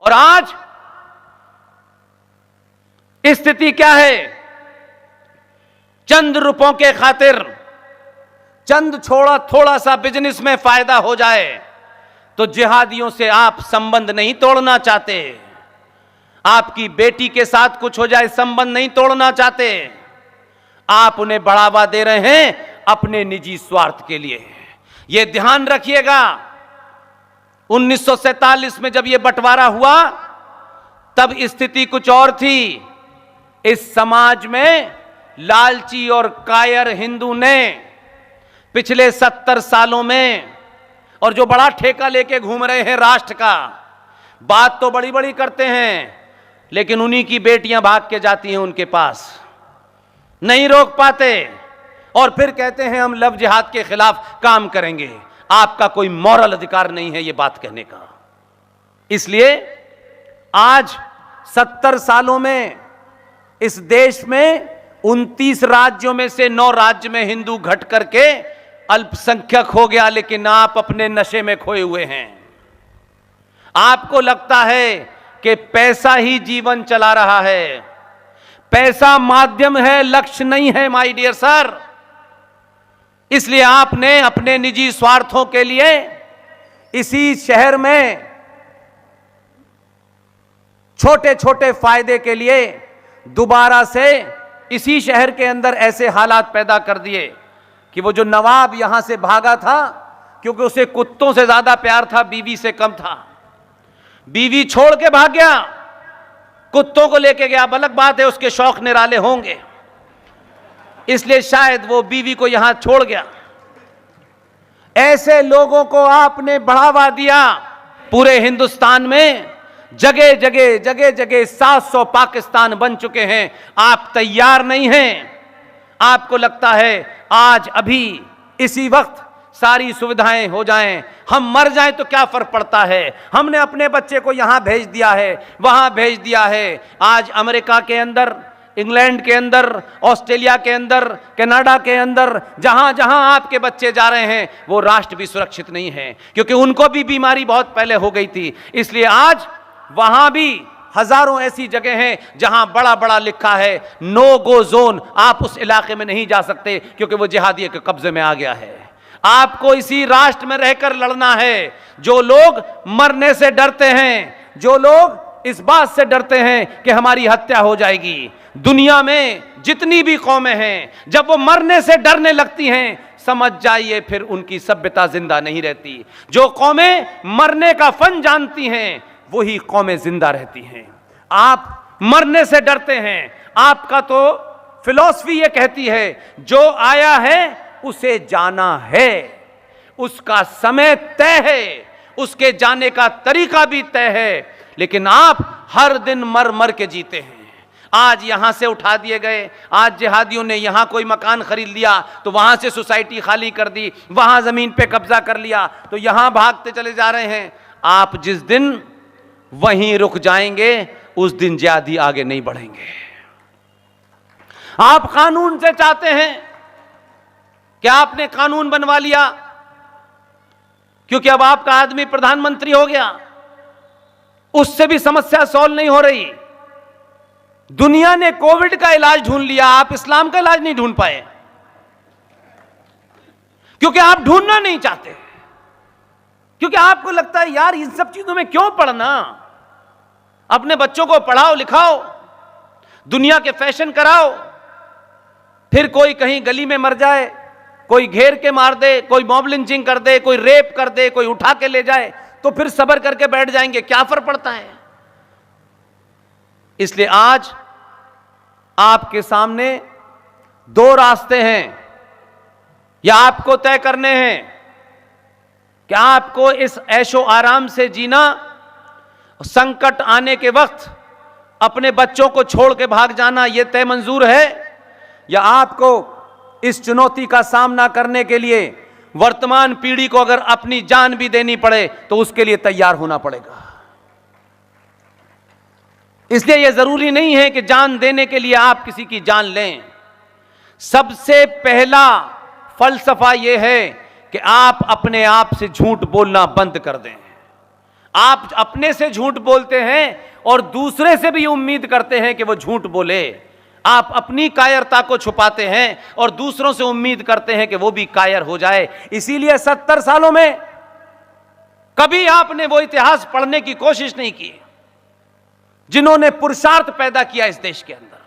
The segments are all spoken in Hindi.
और आज स्थिति क्या है? चंद रुपयों के खातिर, चंद थोड़ा सा बिजनेस में फायदा हो जाए तो जिहादियों से आप संबंध नहीं तोड़ना चाहते, आपकी बेटी के साथ कुछ हो जाए संबंध नहीं तोड़ना चाहते, आप उन्हें बढ़ावा दे रहे हैं अपने निजी स्वार्थ के लिए। यह ध्यान रखिएगा। 1947 में जब यह बंटवारा हुआ तब स्थिति कुछ और थी। इस समाज में लालची और कायर हिंदू ने पिछले 70 सालों में, और जो बड़ा ठेका लेके घूम रहे हैं राष्ट्र का, बात तो बड़ी बड़ी करते हैं लेकिन उन्हीं की बेटियां भाग के जाती हैं उनके पास, नहीं रोक पाते, और फिर कहते हैं हम लव जिहाद के खिलाफ काम करेंगे। आपका कोई मॉरल अधिकार नहीं है यह बात कहने का। इसलिए आज 70 सालों में इस देश में 29 राज्यों में से 9 राज्य में हिंदू घट करके अल्पसंख्यक हो गया, लेकिन आप अपने नशे में खोए हुए हैं। आपको लगता है कि पैसा ही जीवन चला रहा है, पैसा माध्यम है, लक्ष्य नहीं है माय डियर सर। इसलिए आपने अपने निजी स्वार्थों के लिए इसी शहर में छोटे छोटे फायदे के लिए दोबारा से इसी शहर के अंदर ऐसे हालात पैदा कर दिए कि वो जो नवाब यहां से भागा था, क्योंकि उसे कुत्तों से ज्यादा प्यार था, बीवी से कम था, बीवी छोड़ के भाग गया, कुत्तों को लेके गया। अब अलग बात है उसके शौक निराले होंगे, इसलिए शायद वो बीवी को यहां छोड़ गया। ऐसे लोगों को आपने बढ़ावा दिया। पूरे हिंदुस्तान में जगह जगह 700 पाकिस्तान बन चुके हैं। आप तैयार नहीं हैं। आपको लगता है आज अभी इसी वक्त सारी सुविधाएं हो जाएं, हम मर जाएं तो क्या फर्क पड़ता है, हमने अपने बच्चे को यहां भेज दिया है, वहां भेज दिया है। आज अमेरिका के अंदर, इंग्लैंड के अंदर, ऑस्ट्रेलिया के अंदर, कनाडा के अंदर, जहां जहां आपके बच्चे जा रहे हैं वो राष्ट्र भी सुरक्षित नहीं है, क्योंकि उनको भी बीमारी बहुत पहले हो गई थी। इसलिए आज वहां भी हजारों ऐसी जगह हैं जहां बड़ा बड़ा लिखा है नो गो जोन, आप उस इलाके में नहीं जा सकते क्योंकि वो जिहादियों के कब्जे में आ गया है। आपको इसी राष्ट्र में रहकर लड़ना है। जो लोग मरने से डरते हैं, जो लोग इस बात से डरते हैं कि हमारी हत्या हो जाएगी, दुनिया में जितनी भी कौमें हैं, जब वो मरने से डरने लगती हैं, समझ जाइए फिर उनकी सभ्यता जिंदा नहीं रहती। जो कौमें मरने का फन जानती हैं वही कौमें जिंदा रहती हैं। आप मरने से डरते हैं। आपका तो फिलॉसफी ये कहती है जो आया है उसे जाना है, उसका समय तय है, उसके जाने का तरीका भी तय है, लेकिन आप हर दिन मर मर के जीते हैं। आज यहां से उठा दिए गए, आज जिहादियों ने यहां कोई मकान खरीद लिया तो वहां से सोसाइटी खाली कर दी, वहां जमीन पे कब्जा कर लिया तो यहां भागते चले जा रहे हैं। आप जिस दिन वहीं रुक जाएंगे उस दिन जिहादी आगे नहीं बढ़ेंगे। आप कानून से चाहते हैं कि आपने कानून बनवा लिया क्योंकि अब आपका आदमी प्रधानमंत्री हो गया, उससे भी समस्या सॉल्व नहीं हो रही। दुनिया ने कोविड का इलाज ढूंढ लिया, आप इस्लाम का इलाज नहीं ढूंढ पाए क्योंकि आप ढूंढना नहीं चाहते, क्योंकि आपको लगता है यार इन सब चीजों में क्यों पढ़ना, अपने बच्चों को पढ़ाओ लिखाओ, दुनिया के फैशन कराओ, फिर कोई कहीं गली में मर जाए, कोई घेर के मार दे, कोई मॉब लिंचिंग कर दे, कोई रेप कर दे, कोई उठा के ले जाए तो फिर सब्र करके बैठ जाएंगे, क्या फर्क पड़ता है। इसलिए आज आपके सामने 2 रास्ते हैं, या आपको तय करने हैं कि आपको इस ऐशो आराम से जीना, संकट आने के वक्त अपने बच्चों को छोड़ के भाग जाना यह तय मंजूर है, या आपको इस चुनौती का सामना करने के लिए वर्तमान पीढ़ी को अगर अपनी जान भी देनी पड़े तो उसके लिए तैयार होना पड़ेगा। इसलिए यह जरूरी नहीं है कि जान देने के लिए आप किसी की जान लें। सबसे पहला फलसफा यह है कि आप अपने आप से झूठ बोलना बंद कर दें। आप अपने से झूठ बोलते हैं और दूसरे से भी उम्मीद करते हैं कि वो झूठ बोले। आप अपनी कायरता को छुपाते हैं और दूसरों से उम्मीद करते हैं कि वो भी कायर हो जाए। इसीलिए 70 सालों में कभी आपने वो इतिहास पढ़ने की कोशिश नहीं की जिन्होंने पुरुषार्थ पैदा किया इस देश के अंदर,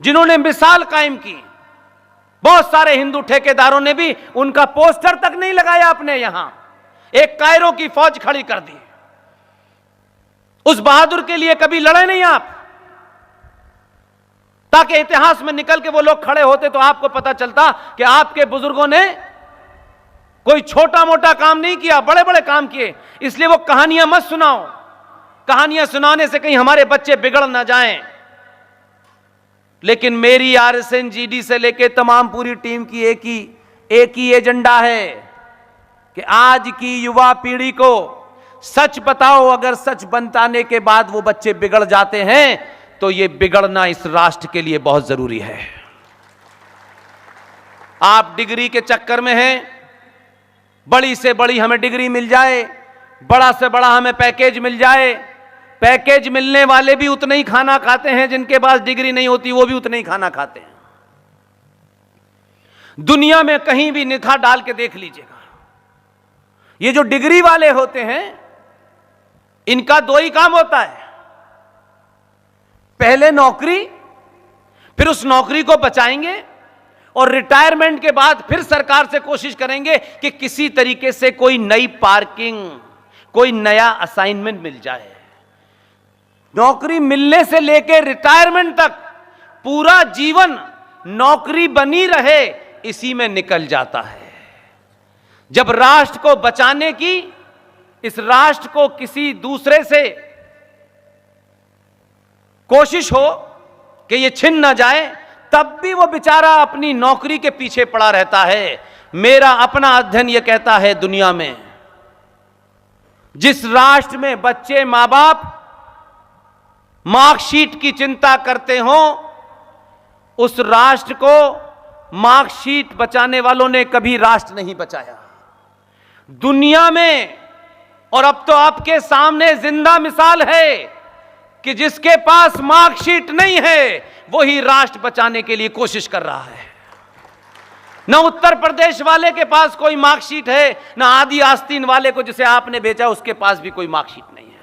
जिन्होंने मिसाल कायम की। बहुत सारे हिंदू ठेकेदारों ने भी उनका पोस्टर तक नहीं लगाया अपने यहां, एक कायरों की फौज खड़ी कर दी। उस बहादुर के लिए कभी लड़े नहीं आप, ताकि इतिहास में निकल के वो लोग खड़े होते तो आपको पता चलता कि आपके बुजुर्गों ने कोई छोटा मोटा काम नहीं किया, बड़े बड़े काम किए। इसलिए वो कहानियां मत सुनाओ, कहानियां सुनाने से कहीं हमारे बच्चे बिगड़ ना जाएं। लेकिन मेरी आरएसएन जीडी से लेके तमाम पूरी टीम की एक ही एजेंडा है कि आज की युवा पीढ़ी को सच बताओ। अगर सच बताने के बाद वो बच्चे बिगड़ जाते हैं तो ये बिगड़ना इस राष्ट्र के लिए बहुत जरूरी है। आप डिग्री के चक्कर में हैं, बड़ी से बड़ी हमें डिग्री मिल जाए, बड़ा से बड़ा हमें पैकेज मिल जाए। पैकेज मिलने वाले भी उतना ही खाना खाते हैं, जिनके पास डिग्री नहीं होती वो भी उतना ही खाना खाते हैं। दुनिया में कहीं भी निगाह डाल के देख लीजिएगा, ये जो डिग्री वाले होते हैं इनका दो ही काम होता है, पहले नौकरी, फिर उस नौकरी को बचाएंगे और रिटायरमेंट के बाद फिर सरकार से कोशिश करेंगे कि किसी तरीके से कोई नई पार्किंग, कोई नया असाइनमेंट मिल जाए। नौकरी मिलने से लेकर रिटायरमेंट तक पूरा जीवन नौकरी बनी रहे, इसी में निकल जाता है। जब राष्ट्र को बचाने की, इस राष्ट्र को किसी दूसरे से कोशिश हो कि ये छिन ना जाए, तब भी वो बेचारा अपनी नौकरी के पीछे पड़ा रहता है। मेरा अपना अध्ययन ये कहता है, दुनिया में जिस राष्ट्र में बच्चे मां बाप मार्कशीट की चिंता करते हो, उस राष्ट्र को मार्कशीट बचाने वालों ने कभी राष्ट्र नहीं बचाया। दुनिया में, और अब तो आपके सामने जिंदा मिसाल है कि जिसके पास मार्कशीट नहीं है वही राष्ट्र बचाने के लिए कोशिश कर रहा है। न उत्तर प्रदेश वाले के पास कोई मार्कशीट है, न आदि आस्तीन वाले को जिसे आपने भेजा उसके पास भी कोई मार्कशीट नहीं है।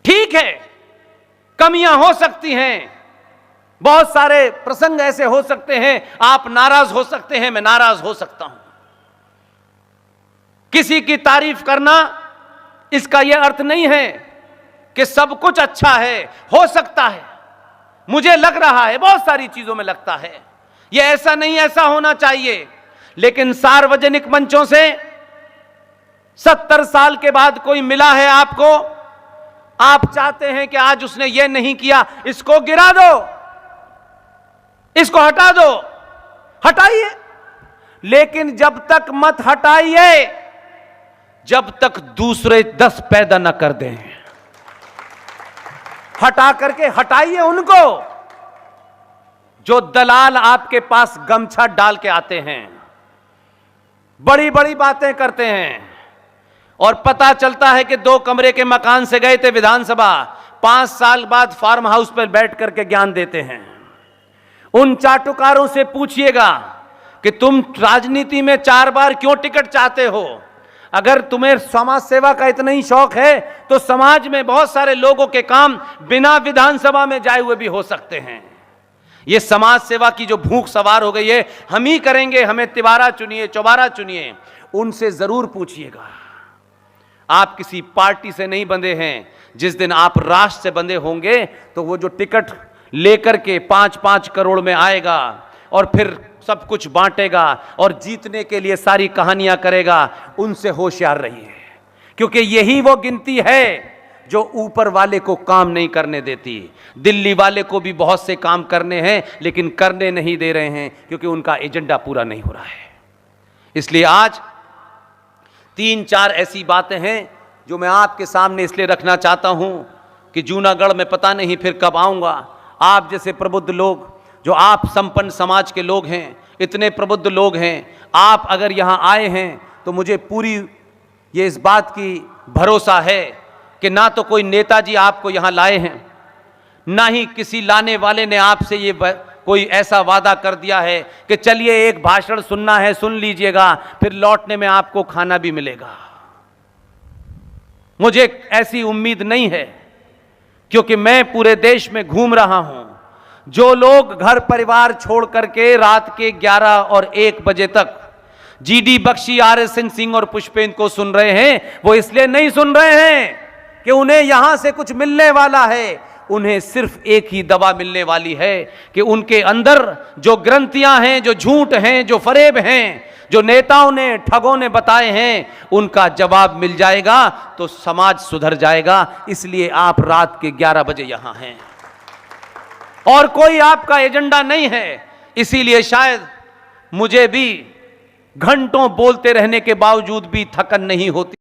ठीक है, कमियां हो सकती हैं, बहुत सारे प्रसंग ऐसे हो सकते हैं, आप नाराज हो सकते हैं, मैं नाराज हो सकता हूं। किसी की तारीफ करना इसका यह अर्थ नहीं है कि सब कुछ अच्छा है। हो सकता है, मुझे लग रहा है, बहुत सारी चीजों में लगता है, यह ऐसा नहीं, ऐसा होना चाहिए। लेकिन सार्वजनिक मंचों से 70 साल के बाद कोई मिला है आपको, आप चाहते हैं कि आज उसने यह नहीं किया, इसको गिरा दो, इसको हटा दो, हटाइए। लेकिन जब तक मत हटाइए जब तक दूसरे 10 पैदा न कर दें। हटा करके हटाइए उनको जो दलाल आपके पास गमछा डाल के आते हैं, बड़ी बड़ी बातें करते हैं, और पता चलता है कि 2 कमरे के मकान से गए थे विधानसभा, 5 साल बाद फार्म हाउस पर बैठ करके ज्ञान देते हैं। उन चाटुकारों से पूछिएगा कि तुम राजनीति में 4 बार क्यों टिकट चाहते हो। अगर तुम्हें समाज सेवा का इतना ही शौक है तो समाज में बहुत सारे लोगों के काम बिना विधानसभा में जाए हुए भी हो सकते हैं। ये समाज सेवा की जो भूख सवार हो गई है, हम ही करेंगे, हमें तिवारा चुनिए, चौबारा चुनिए, उनसे जरूर पूछिएगा। आप किसी पार्टी से नहीं बंधे हैं। जिस दिन आप राष्ट्र से बंधे होंगे तो वो जो टिकट लेकर के 5-5 करोड़ में आएगा और फिर सब कुछ बांटेगा और जीतने के लिए सारी कहानियां करेगा, उनसे होशियार रहिए, क्योंकि यही वो गिनती है जो ऊपर वाले को काम नहीं करने देती। दिल्ली वाले को भी बहुत से काम करने हैं, लेकिन करने नहीं दे रहे हैं क्योंकि उनका एजेंडा पूरा नहीं हो रहा है। इसलिए आज 3-4 ऐसी बातें हैं जो मैं आपके सामने इसलिए रखना चाहता हूं कि जूनागढ़ में पता नहीं फिर कब आऊंगा। आप जैसे प्रबुद्ध लोग, जो आप संपन्न समाज के लोग हैं, इतने प्रबुद्ध लोग हैं, आप अगर यहां आए हैं तो मुझे पूरी ये इस बात की भरोसा है कि ना तो कोई नेताजी आपको यहां लाए हैं, ना ही किसी लाने वाले ने आपसे ये कोई ऐसा वादा कर दिया है कि चलिए एक भाषण सुनना है, सुन लीजिएगा, फिर लौटने में आपको खाना भी मिलेगा। मुझे ऐसी उम्मीद नहीं है, क्योंकि मैं पूरे देश में घूम रहा हूं। जो लोग घर परिवार छोड़ करके रात के 11 और 1 बजे तक जीडी बख्शी, RSN सिंह और पुष्पेंद्र को सुन रहे हैं, वो इसलिए नहीं सुन रहे हैं कि उन्हें यहां से कुछ मिलने वाला है। उन्हें सिर्फ एक ही दवा मिलने वाली है कि उनके अंदर जो ग्रंथियां हैं, जो झूठ हैं, जो फरेब हैं, जो नेताओं ने, ठगों ने बताए हैं, उनका जवाब मिल जाएगा तो समाज सुधर जाएगा। इसलिए आप रात के 11 बजे यहां हैं और कोई आपका एजेंडा नहीं है। इसीलिए शायद मुझे भी घंटों बोलते रहने के बावजूद भी थकन नहीं होती।